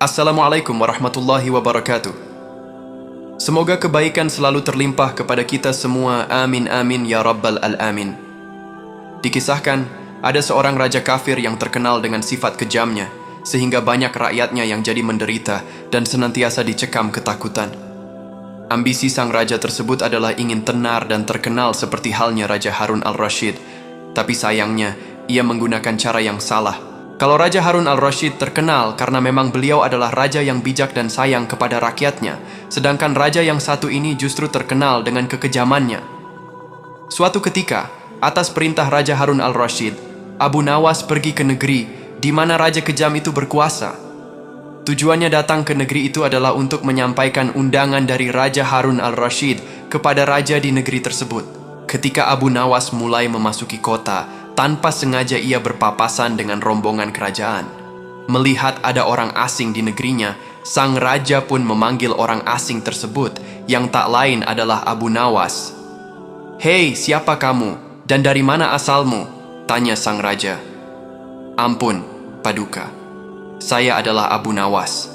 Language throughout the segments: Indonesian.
Assalamualaikum warahmatullahi wabarakatuh. Semoga kebaikan selalu terlimpah kepada kita semua. Amin amin ya rabbal alamin. Dikisahkan, ada seorang raja kafir yang terkenal dengan sifat kejamnya, sehingga banyak rakyatnya yang jadi menderita dan senantiasa dicekam ketakutan. Ambisi sang raja tersebut adalah ingin tenar dan terkenal seperti halnya Raja Harun al-Rashid. Tapi sayangnya, ia menggunakan cara yang salah. Kalau Raja Harun al-Rashid terkenal karena memang beliau adalah raja yang bijak dan sayang kepada rakyatnya, sedangkan raja yang satu ini justru terkenal dengan kekejamannya. Suatu ketika, atas perintah Raja Harun al-Rashid, Abu Nawas pergi ke negeri di mana raja kejam itu berkuasa. Tujuannya datang ke negeri itu adalah untuk menyampaikan undangan dari Raja Harun al-Rashid kepada raja di negeri tersebut. Ketika Abu Nawas mulai memasuki kota, tanpa sengaja ia berpapasan dengan rombongan kerajaan. Melihat ada orang asing di negerinya, sang raja pun memanggil orang asing tersebut, yang tak lain adalah Abu Nawas. "Hei, siapa kamu? Dan dari mana asalmu?" tanya sang raja. "Ampun, Paduka. Saya adalah Abu Nawas.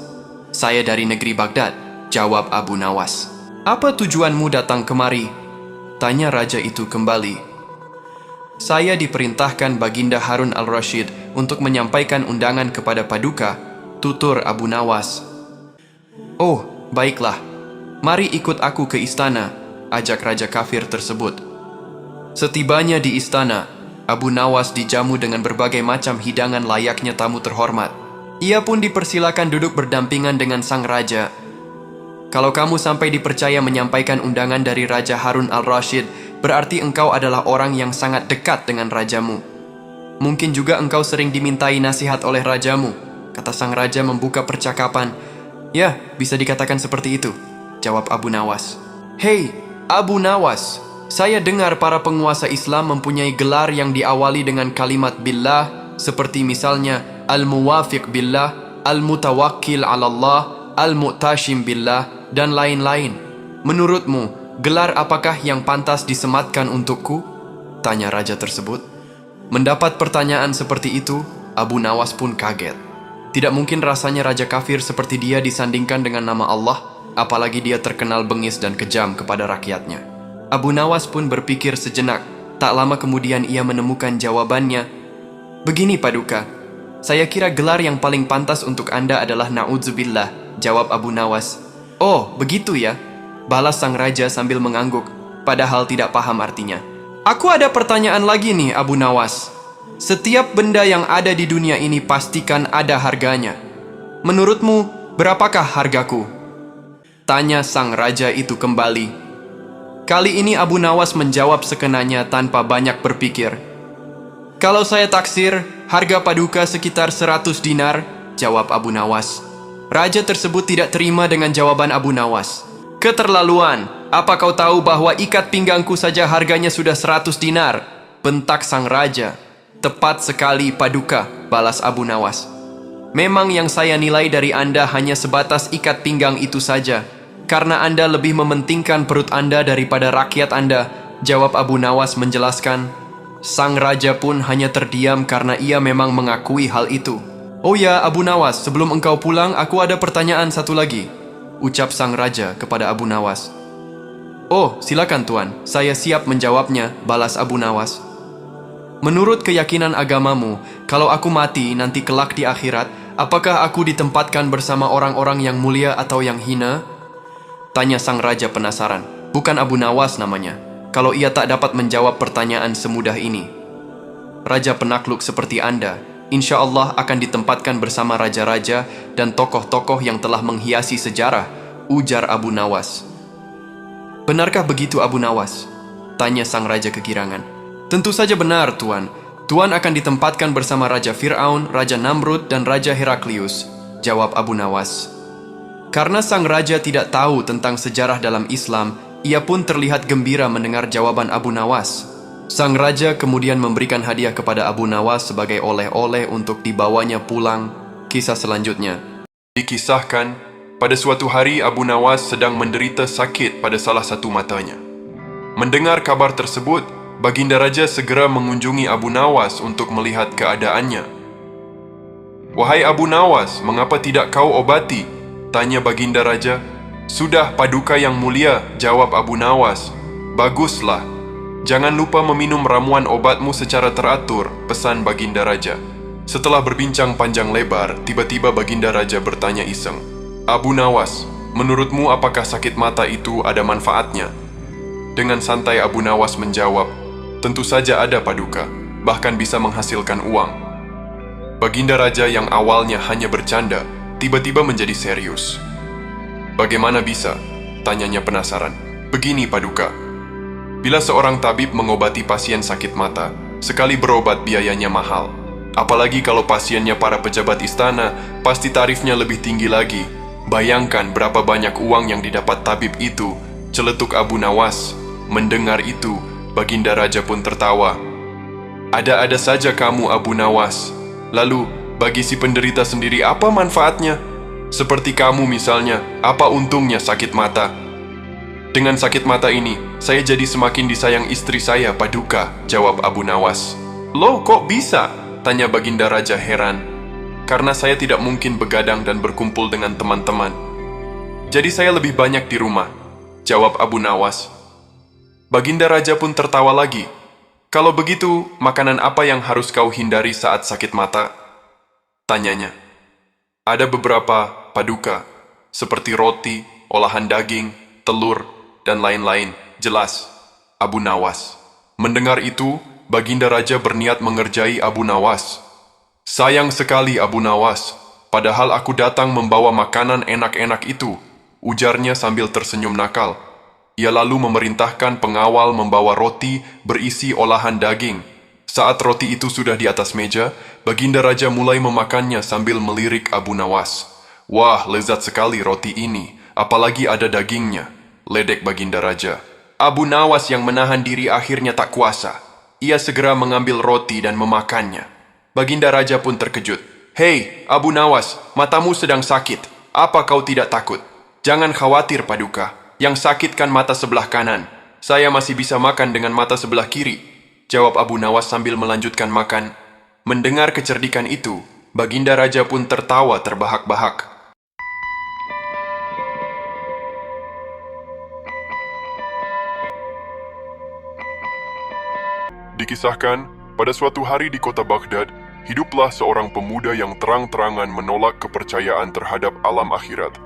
Saya dari negeri Baghdad," jawab Abu Nawas. "Apa tujuanmu datang kemari?" tanya raja itu kembali. "Saya diperintahkan Baginda Harun al-Rashid untuk menyampaikan undangan kepada Paduka," tutur Abu Nawas. "Oh, baiklah. Mari ikut aku ke istana," ajak raja kafir tersebut. Setibanya di istana, Abu Nawas dijamu dengan berbagai macam hidangan layaknya tamu terhormat. Ia pun dipersilakan duduk berdampingan dengan sang raja. "Kalau kamu sampai dipercaya menyampaikan undangan dari Raja Harun al-Rashid, berarti engkau adalah orang yang sangat dekat dengan rajamu. Mungkin juga engkau sering dimintai nasihat oleh rajamu," kata sang raja membuka percakapan. "Ya, bisa dikatakan seperti itu," jawab Abu Nawas. "Hei, Abu Nawas, saya dengar para penguasa Islam mempunyai gelar yang diawali dengan kalimat billah, seperti misalnya al-muwafiq billah, al-mutawakkil ala Allah, al-mu'tashim billah, dan lain-lain. Menurutmu, gelar apakah yang pantas disematkan untukku?" tanya raja tersebut. Mendapat pertanyaan seperti itu, Abu Nawas pun kaget. Tidak mungkin rasanya raja kafir seperti dia disandingkan dengan nama Allah, apalagi dia terkenal bengis dan kejam kepada rakyatnya. Abu Nawas pun berpikir sejenak. Tak lama kemudian ia menemukan jawabannya. "Begini Paduka, saya kira gelar yang paling pantas untuk Anda adalah na'udzubillah," jawab Abu Nawas. "Oh, begitu ya?" balas sang raja sambil mengangguk, padahal tidak paham artinya. "Aku ada pertanyaan lagi nih, Abu Nawas. Setiap benda yang ada di dunia ini pastikan ada harganya. Menurutmu, berapakah hargaku?" tanya sang raja itu kembali. Kali ini Abu Nawas menjawab sekenanya tanpa banyak berpikir. "Kalau saya taksir, harga Paduka sekitar 100 dinar, jawab Abu Nawas. Raja tersebut tidak terima dengan jawaban Abu Nawas. "Keterlaluan, apa kau tahu bahwa ikat pinggangku saja harganya sudah 100 dinar? bentak sang raja. "Tepat sekali Paduka," balas Abu Nawas. "Memang yang saya nilai dari Anda hanya sebatas ikat pinggang itu saja, karena Anda lebih mementingkan perut Anda daripada rakyat Anda," jawab Abu Nawas menjelaskan. Sang raja pun hanya terdiam karena ia memang mengakui hal itu. "Oh ya, Abu Nawas, sebelum engkau pulang, aku ada pertanyaan satu lagi," ucap sang raja kepada Abu Nawas. "Oh, silakan Tuan, saya siap menjawabnya," balas Abu Nawas. "Menurut keyakinan agamamu, kalau aku mati nanti kelak di akhirat, apakah aku ditempatkan bersama orang-orang yang mulia atau yang hina?" tanya sang raja penasaran. Bukan Abu Nawas namanya, kalau ia tak dapat menjawab pertanyaan semudah ini. "Raja penakluk seperti Anda, insya Allah akan ditempatkan bersama raja-raja dan tokoh-tokoh yang telah menghiasi sejarah," ujar Abu Nawas. "Benarkah begitu Abu Nawas?" tanya sang raja kegirangan. "Tentu saja benar Tuan. Tuan akan ditempatkan bersama Raja Fir'aun, Raja Namrud, dan Raja Heraklius," jawab Abu Nawas. Karena sang raja tidak tahu tentang sejarah dalam Islam, ia pun terlihat gembira mendengar jawaban Abu Nawas. Sang raja kemudian memberikan hadiah kepada Abu Nawas sebagai oleh-oleh untuk dibawanya pulang. Kisah selanjutnya. Dikisahkan, pada suatu hari Abu Nawas sedang menderita sakit pada salah satu matanya. Mendengar kabar tersebut, Baginda Raja segera mengunjungi Abu Nawas untuk melihat keadaannya. "Wahai Abu Nawas, mengapa tidak kau obati?" tanya Baginda Raja. "Sudah, Paduka yang mulia," jawab Abu Nawas. "Baguslah. Jangan lupa meminum ramuan obatmu secara teratur," pesan Baginda Raja. Setelah berbincang panjang lebar, tiba-tiba Baginda Raja bertanya iseng, "Abu Nawas, menurutmu apakah sakit mata itu ada manfaatnya?" Dengan santai Abu Nawas menjawab, "Tentu saja ada, Paduka, bahkan bisa menghasilkan uang." Baginda Raja yang awalnya hanya bercanda, tiba-tiba menjadi serius. "Bagaimana bisa?" tanyanya penasaran. "Begini, Paduka. Bila seorang tabib mengobati pasien sakit mata, sekali berobat biayanya mahal. Apalagi kalau pasiennya para pejabat istana, pasti tarifnya lebih tinggi lagi. Bayangkan berapa banyak uang yang didapat tabib itu," celetuk Abu Nawas. Mendengar itu, Baginda Raja pun tertawa. "Ada-ada saja kamu, Abu Nawas. Lalu, bagi si penderita sendiri apa manfaatnya? Seperti kamu misalnya, apa untungnya sakit mata?" "Dengan sakit mata ini, saya jadi semakin disayang istri saya, Paduka," jawab Abu Nawas. "Loh, kok bisa?" tanya Baginda Raja heran. "Karena saya tidak mungkin begadang dan berkumpul dengan teman-teman. Jadi saya lebih banyak di rumah," jawab Abu Nawas. Baginda Raja pun tertawa lagi. "Kalau begitu, makanan apa yang harus kau hindari saat sakit mata?" tanyanya. "Ada beberapa, Paduka, seperti roti, olahan daging, telur, dan lain-lain," jelas Abu Nawas. Mendengar itu, Baginda Raja berniat mengerjai Abu Nawas. "Sayang sekali, Abu Nawas, padahal aku datang membawa makanan enak-enak itu," ujarnya sambil tersenyum nakal. Ia lalu memerintahkan pengawal membawa roti berisi olahan daging. Saat roti itu sudah di atas meja, Baginda Raja mulai memakannya sambil melirik Abu Nawas. "Wah, lezat sekali roti ini, apalagi ada dagingnya," ledek Baginda Raja. Abu Nawas yang menahan diri akhirnya tak kuasa. Ia segera mengambil roti dan memakannya. Baginda Raja pun terkejut. "Hei, Abu Nawas, matamu sedang sakit. Apa kau tidak takut?" "Jangan khawatir, Paduka. Yang sakit kan mata sebelah kanan. Saya masih bisa makan dengan mata sebelah kiri," jawab Abu Nawas sambil melanjutkan makan. Mendengar kecerdikan itu, Baginda Raja pun tertawa terbahak-bahak. Dikisahkan, pada suatu hari di kota Baghdad, hiduplah seorang pemuda yang terang-terangan menolak kepercayaan terhadap alam akhirat.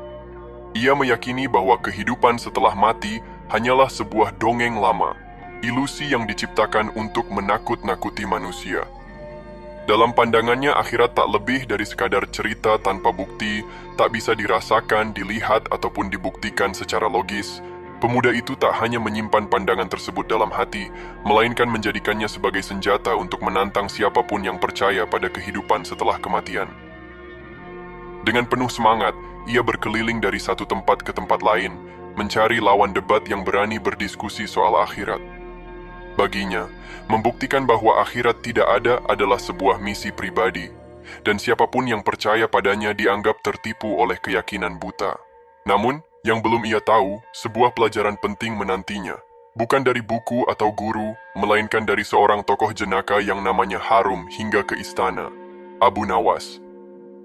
Ia meyakini bahwa kehidupan setelah mati hanyalah sebuah dongeng lama, ilusi yang diciptakan untuk menakut-nakuti manusia. Dalam pandangannya, akhirat tak lebih dari sekadar cerita tanpa bukti, tak bisa dirasakan, dilihat, ataupun dibuktikan secara logis. Pemuda itu tak hanya menyimpan pandangan tersebut dalam hati, melainkan menjadikannya sebagai senjata untuk menantang siapapun yang percaya pada kehidupan setelah kematian. Dengan penuh semangat, ia berkeliling dari satu tempat ke tempat lain, mencari lawan debat yang berani berdiskusi soal akhirat. Baginya, membuktikan bahwa akhirat tidak ada adalah sebuah misi pribadi, dan siapapun yang percaya padanya dianggap tertipu oleh keyakinan buta. Namun, yang belum ia tahu, sebuah pelajaran penting menantinya, bukan dari buku atau guru, melainkan dari seorang tokoh jenaka yang namanya harum hingga ke istana, Abu Nawas.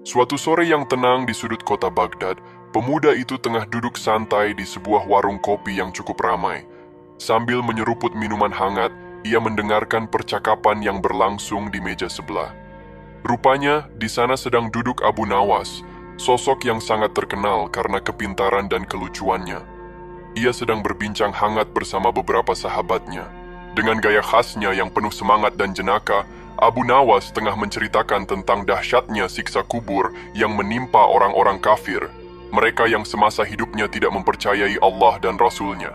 Suatu sore yang tenang di sudut kota Baghdad, pemuda itu tengah duduk santai di sebuah warung kopi yang cukup ramai. Sambil menyeruput minuman hangat, ia mendengarkan percakapan yang berlangsung di meja sebelah. Rupanya, di sana sedang duduk Abu Nawas, sosok yang sangat terkenal karena kepintaran dan kelucuannya. Ia sedang berbincang hangat bersama beberapa sahabatnya. Dengan gaya khasnya yang penuh semangat dan jenaka, Abu Nawas tengah menceritakan tentang dahsyatnya siksa kubur yang menimpa orang-orang kafir, mereka yang semasa hidupnya tidak mempercayai Allah dan Rasul-Nya.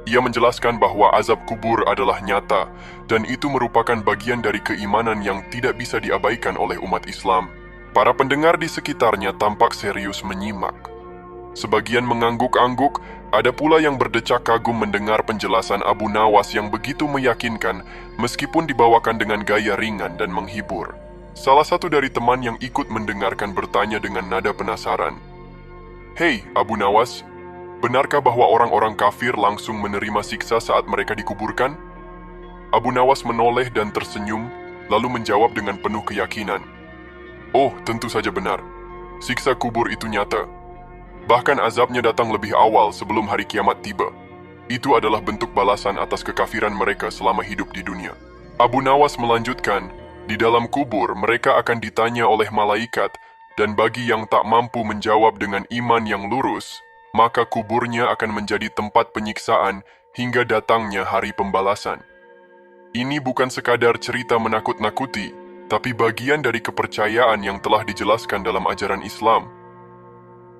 Ia menjelaskan bahwa azab kubur adalah nyata, dan itu merupakan bagian dari keimanan yang tidak bisa diabaikan oleh umat Islam. Para pendengar di sekitarnya tampak serius menyimak. Sebagian mengangguk-angguk, ada pula yang berdecak kagum mendengar penjelasan Abu Nawas yang begitu meyakinkan meskipun dibawakan dengan gaya ringan dan menghibur. Salah satu dari teman yang ikut mendengarkan bertanya dengan nada penasaran, "Hei, Abu Nawas, benarkah bahwa orang-orang kafir langsung menerima siksa saat mereka dikuburkan?" Abu Nawas menoleh dan tersenyum, lalu menjawab dengan penuh keyakinan, Oh, tentu saja benar. Siksa kubur itu nyata. Bahkan azabnya datang lebih awal sebelum hari kiamat tiba. Itu adalah bentuk balasan atas kekafiran mereka selama hidup di dunia. Abu Nawas melanjutkan, di dalam kubur mereka akan ditanya oleh malaikat, dan bagi yang tak mampu menjawab dengan iman yang lurus, maka kuburnya akan menjadi tempat penyiksaan hingga datangnya hari pembalasan. Ini bukan sekadar cerita menakut-nakuti, tapi bagian dari kepercayaan yang telah dijelaskan dalam ajaran Islam.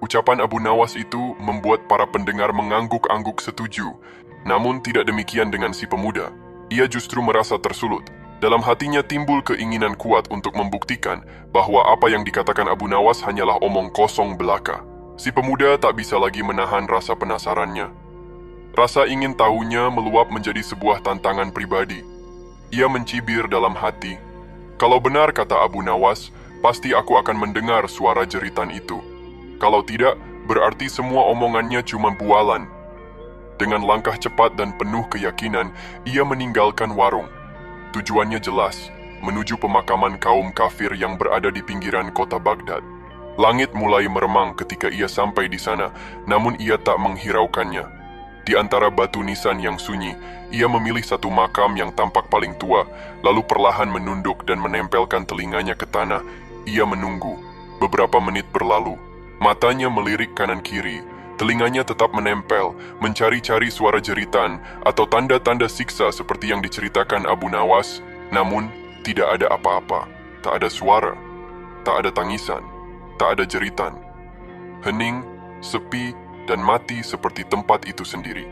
Ucapan Abu Nawas itu membuat para pendengar mengangguk-angguk setuju, namun tidak demikian dengan si pemuda. Ia justru merasa tersulut. Dalam hatinya timbul keinginan kuat untuk membuktikan bahwa apa yang dikatakan Abu Nawas hanyalah omong kosong belaka. Si pemuda tak bisa lagi menahan rasa penasarannya. Rasa ingin tahunya meluap menjadi sebuah tantangan pribadi. Ia mencibir dalam hati. Kalau benar kata Abu Nawas, pasti aku akan mendengar suara jeritan itu. Kalau tidak, berarti semua omongannya cuma bualan. Dengan langkah cepat dan penuh keyakinan, ia meninggalkan warung. Tujuannya jelas, menuju pemakaman kaum kafir yang berada di pinggiran kota Baghdad. Langit mulai meremang ketika ia sampai di sana, namun ia tak menghiraukannya. Di antara batu nisan yang sunyi, ia memilih satu makam yang tampak paling tua, lalu perlahan menunduk dan menempelkan telinganya ke tanah. Ia menunggu. Beberapa menit berlalu. Matanya melirik kanan-kiri, telinganya tetap menempel, mencari-cari suara jeritan atau tanda-tanda siksa seperti yang diceritakan Abu Nawas, namun tidak ada apa-apa, tak ada suara, tak ada tangisan, tak ada jeritan. Hening, sepi, dan mati seperti tempat itu sendiri.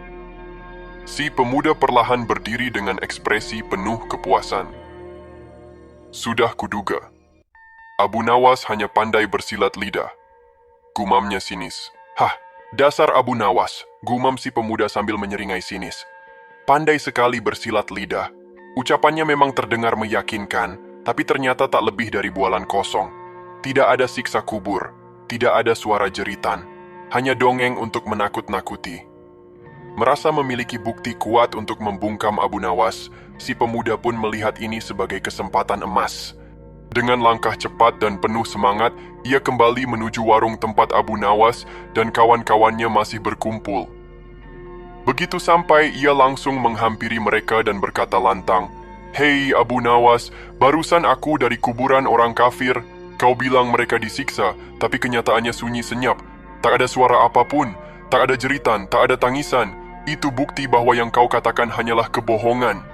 Si pemuda perlahan berdiri dengan ekspresi penuh kepuasan. Sudah kuduga. Abu Nawas hanya pandai bersilat lidah. Gumamnya sinis. Hah, dasar Abu Nawas, gumam si pemuda sambil menyeringai sinis. Pandai sekali bersilat lidah. Ucapannya memang terdengar meyakinkan, tapi ternyata tak lebih dari bualan kosong. Tidak ada siksa kubur, tidak ada suara jeritan, hanya dongeng untuk menakut-nakuti. Merasa memiliki bukti kuat untuk membungkam Abu Nawas, si pemuda pun melihat ini sebagai kesempatan emas. Dengan langkah cepat dan penuh semangat, ia kembali menuju warung tempat Abu Nawas dan kawan-kawannya masih berkumpul. Begitu sampai, ia langsung menghampiri mereka dan berkata lantang, "Hei Abu Nawas, barusan aku dari kuburan orang kafir. Kau bilang mereka disiksa, tapi kenyataannya sunyi senyap. Tak ada suara apapun, tak ada jeritan, tak ada tangisan. Itu bukti bahwa yang kau katakan hanyalah kebohongan."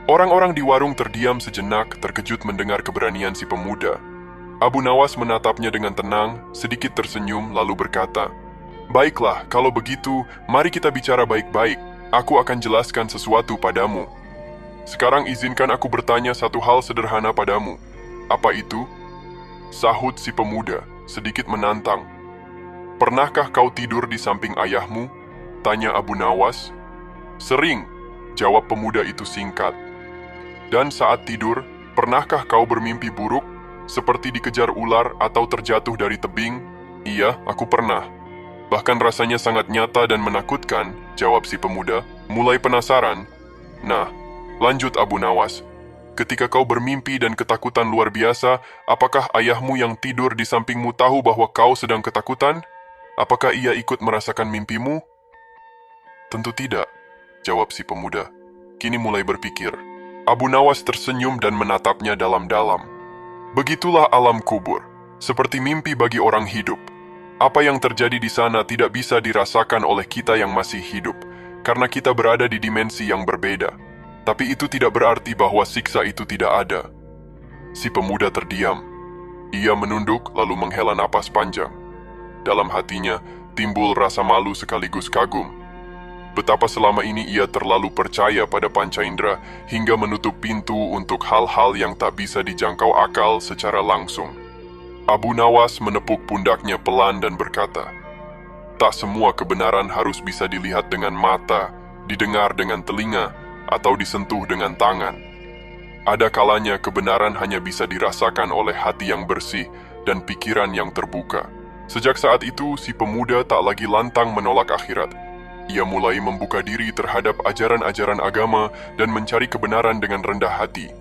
Orang-orang di warung terdiam sejenak, terkejut mendengar keberanian si pemuda. Abu Nawas menatapnya dengan tenang, sedikit tersenyum lalu berkata, "Baiklah, kalau begitu, mari kita bicara baik-baik. Aku akan jelaskan sesuatu padamu. Sekarang izinkan aku bertanya satu hal sederhana padamu." "Apa itu?" sahut si pemuda, sedikit menantang. "Pernahkah kau tidur di samping ayahmu?" tanya Abu Nawas. "Sering," jawab pemuda itu singkat. "Dan saat tidur, pernahkah kau bermimpi buruk, seperti dikejar ular atau terjatuh dari tebing?" "Iya, aku pernah. Bahkan rasanya sangat nyata dan menakutkan," jawab si pemuda, mulai penasaran. "Nah," lanjut Abu Nawas, "ketika kau bermimpi dan ketakutan luar biasa, apakah ayahmu yang tidur di sampingmu tahu bahwa kau sedang ketakutan? Apakah ia ikut merasakan mimpimu?" "Tentu tidak," jawab si pemuda. Kini mulai berpikir. Abu Nawas tersenyum dan menatapnya dalam-dalam. Begitulah alam kubur, seperti mimpi bagi orang hidup. Apa yang terjadi di sana tidak bisa dirasakan oleh kita yang masih hidup, karena kita berada di dimensi yang berbeda. Tapi itu tidak berarti bahwa siksa itu tidak ada. Si pemuda terdiam. Ia menunduk lalu menghela napas panjang. Dalam hatinya timbul rasa malu sekaligus kagum. Betapa selama ini ia terlalu percaya pada panca indera hingga menutup pintu untuk hal-hal yang tak bisa dijangkau akal secara langsung. Abu Nawas menepuk pundaknya pelan dan berkata, "Tak semua kebenaran harus bisa dilihat dengan mata, didengar dengan telinga, atau disentuh dengan tangan. Ada kalanya kebenaran hanya bisa dirasakan oleh hati yang bersih dan pikiran yang terbuka." Sejak saat itu, si pemuda tak lagi lantang menolak akhirat. Ia mulai membuka diri terhadap ajaran-ajaran agama dan mencari kebenaran dengan rendah hati.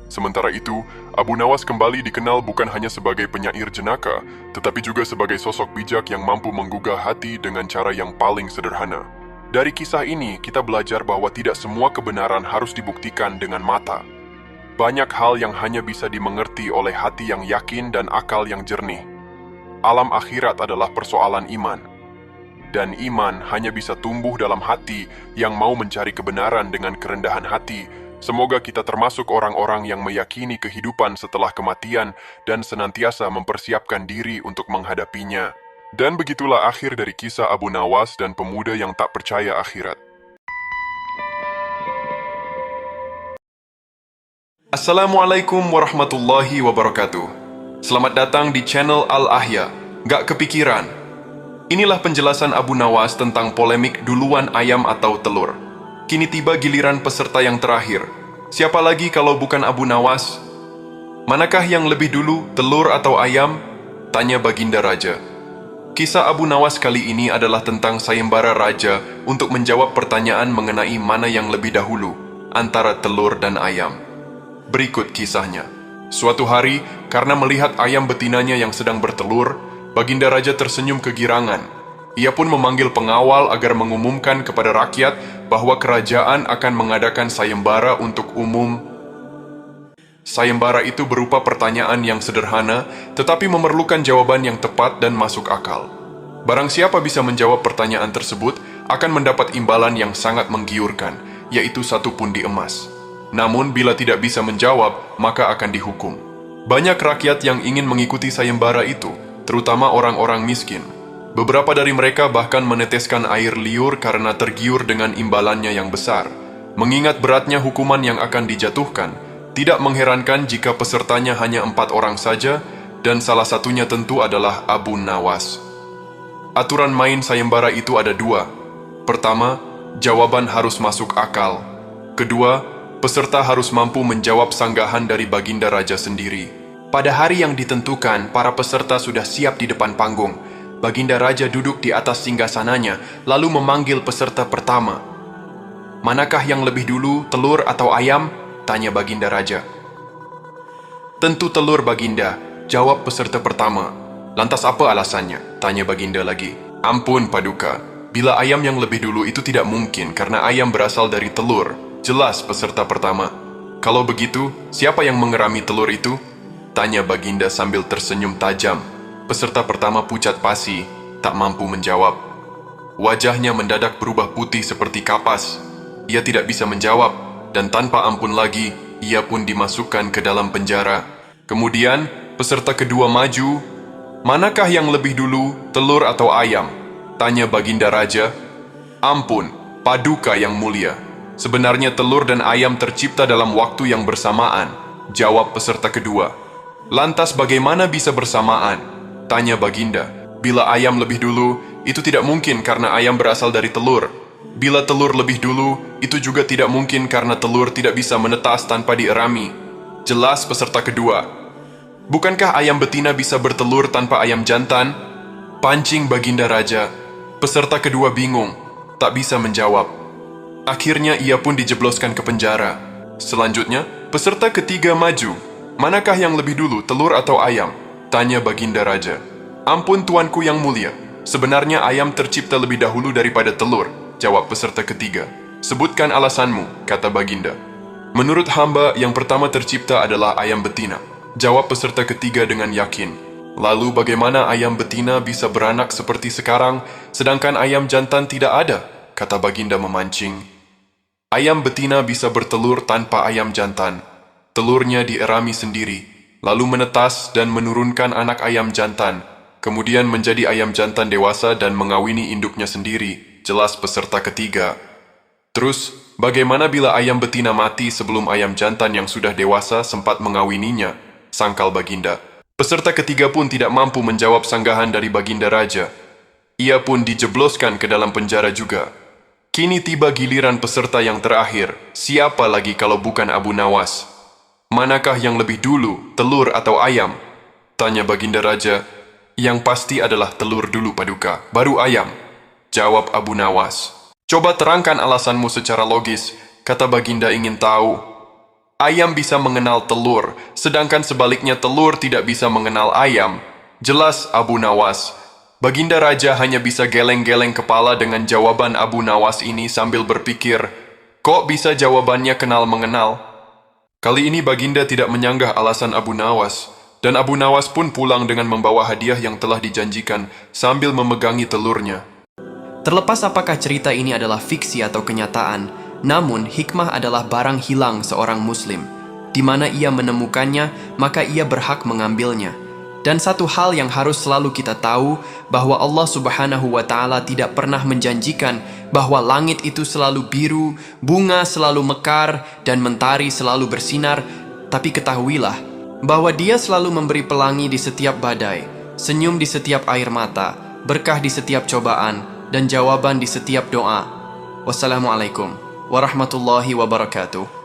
Sementara itu, Abu Nawas kembali dikenal bukan hanya sebagai penyair jenaka, tetapi juga sebagai sosok bijak yang mampu menggugah hati dengan cara yang paling sederhana. Dari kisah ini, kita belajar bahwa tidak semua kebenaran harus dibuktikan dengan mata. Banyak hal yang hanya bisa dimengerti oleh hati yang yakin dan akal yang jernih. Alam akhirat adalah persoalan iman. Dan iman hanya bisa tumbuh dalam hati yang mau mencari kebenaran dengan kerendahan hati. Semoga kita termasuk orang-orang yang meyakini kehidupan setelah kematian dan senantiasa mempersiapkan diri untuk menghadapinya. Dan begitulah akhir dari kisah Abu Nawas dan pemuda yang tak percaya akhirat. Assalamualaikum warahmatullahi wabarakatuh. Selamat datang di channel Al-Ahya. Gak kepikiran. Inilah penjelasan Abu Nawas tentang polemik duluan ayam atau telur. Kini tiba giliran peserta yang terakhir. Siapa lagi kalau bukan Abu Nawas? Manakah yang lebih dulu, telur atau ayam? Tanya Baginda Raja. Kisah Abu Nawas kali ini adalah tentang sayembara raja untuk menjawab pertanyaan mengenai mana yang lebih dahulu, antara telur dan ayam. Berikut kisahnya. Suatu hari, karena melihat ayam betinanya yang sedang bertelur, Baginda Raja tersenyum kegirangan. Ia pun memanggil pengawal agar mengumumkan kepada rakyat bahwa kerajaan akan mengadakan sayembara untuk umum. Sayembara itu berupa pertanyaan yang sederhana, tetapi memerlukan jawaban yang tepat dan masuk akal. Barang siapa bisa menjawab pertanyaan tersebut, akan mendapat imbalan yang sangat menggiurkan, yaitu 1 pundi emas. Namun, bila tidak bisa menjawab, maka akan dihukum. Banyak rakyat yang ingin mengikuti sayembara itu, terutama orang-orang miskin. Beberapa dari mereka bahkan meneteskan air liur karena tergiur dengan imbalannya yang besar. Mengingat beratnya hukuman yang akan dijatuhkan, tidak mengherankan jika pesertanya hanya 4 orang saja, dan salah satunya tentu adalah Abu Nawas. Aturan main sayembara itu ada 2. Pertama, jawaban harus masuk akal. Kedua, peserta harus mampu menjawab sanggahan dari Baginda Raja sendiri. Pada hari yang ditentukan, para peserta sudah siap di depan panggung. Baginda Raja duduk di atas singgasananya, lalu memanggil peserta pertama. Manakah yang lebih dulu, telur atau ayam? Tanya Baginda Raja. Tentu telur, Baginda, jawab peserta pertama. Lantas apa alasannya? Tanya Baginda lagi. Ampun, Paduka. Bila ayam yang lebih dulu itu tidak mungkin karena ayam berasal dari telur. Jelas peserta pertama. Kalau begitu, siapa yang mengerami telur itu? Tanya Baginda sambil tersenyum tajam. Peserta pertama pucat pasi, tak mampu menjawab. Wajahnya mendadak berubah putih seperti kapas. Ia tidak bisa menjawab, dan tanpa ampun lagi, ia pun dimasukkan ke dalam penjara. Kemudian, peserta kedua maju. Manakah yang lebih dulu, telur atau ayam? Tanya Baginda Raja. Ampun, Paduka yang mulia. Sebenarnya telur dan ayam tercipta dalam waktu yang bersamaan, jawab peserta kedua. Lantas bagaimana bisa bersamaan? Tanya Baginda. Bila ayam lebih dulu, itu tidak mungkin karena ayam berasal dari telur. Bila telur lebih dulu, itu juga tidak mungkin karena telur tidak bisa menetas tanpa dierami. Jelas peserta kedua. Bukankah ayam betina bisa bertelur tanpa ayam jantan? Pancing Baginda Raja. Peserta kedua bingung, tak bisa menjawab. Akhirnya ia pun dijebloskan ke penjara. Selanjutnya, peserta ketiga maju. Manakah yang lebih dulu, telur atau ayam? Tanya Baginda Raja. Ampun tuanku yang mulia, sebenarnya ayam tercipta lebih dahulu daripada telur, jawab peserta ketiga. Sebutkan alasanmu, kata Baginda. Menurut hamba, yang pertama tercipta adalah ayam betina, jawab peserta ketiga dengan yakin. Lalu bagaimana ayam betina bisa beranak seperti sekarang, sedangkan ayam jantan tidak ada, kata Baginda memancing. Ayam betina bisa bertelur tanpa ayam jantan. Telurnya dierami sendiri, lalu menetas dan menurunkan anak ayam jantan, kemudian menjadi ayam jantan dewasa dan mengawini induknya sendiri, jelas peserta ketiga. Terus, bagaimana bila ayam betina mati sebelum ayam jantan yang sudah dewasa sempat mengawininya? Sangkal Baginda. Peserta ketiga pun tidak mampu menjawab sanggahan dari Baginda Raja. Ia pun dijebloskan ke dalam penjara juga. Kini tiba giliran peserta yang terakhir. Siapa lagi kalau bukan Abu Nawas? Manakah yang lebih dulu, telur atau ayam? Tanya Baginda Raja. Yang pasti adalah telur dulu, Paduka, baru ayam, jawab Abu Nawas. Coba terangkan alasanmu secara logis, kata Baginda ingin tahu. Ayam bisa mengenal telur, sedangkan sebaliknya telur tidak bisa mengenal ayam. Jelas Abu Nawas. Baginda Raja hanya bisa geleng-geleng kepala dengan jawaban Abu Nawas ini sambil berpikir, kok bisa jawabannya kenal-mengenal? Kali ini Baginda tidak menyanggah alasan Abu Nawas, dan Abu Nawas pun pulang dengan membawa hadiah yang telah dijanjikan sambil memegangi telurnya. Terlepas apakah cerita ini adalah fiksi atau kenyataan, namun hikmah adalah barang hilang seorang muslim. Di mana ia menemukannya, maka ia berhak mengambilnya. Dan satu hal yang harus selalu kita tahu, bahwa Allah Subhanahu wa Ta'ala tidak pernah menjanjikan bahwa langit itu selalu biru, bunga selalu mekar, dan mentari selalu bersinar. Tapi ketahuilah bahwa Dia selalu memberi pelangi di setiap badai, senyum di setiap air mata, berkah di setiap cobaan, dan jawaban di setiap doa. Wassalamualaikum warahmatullahi wabarakatuh.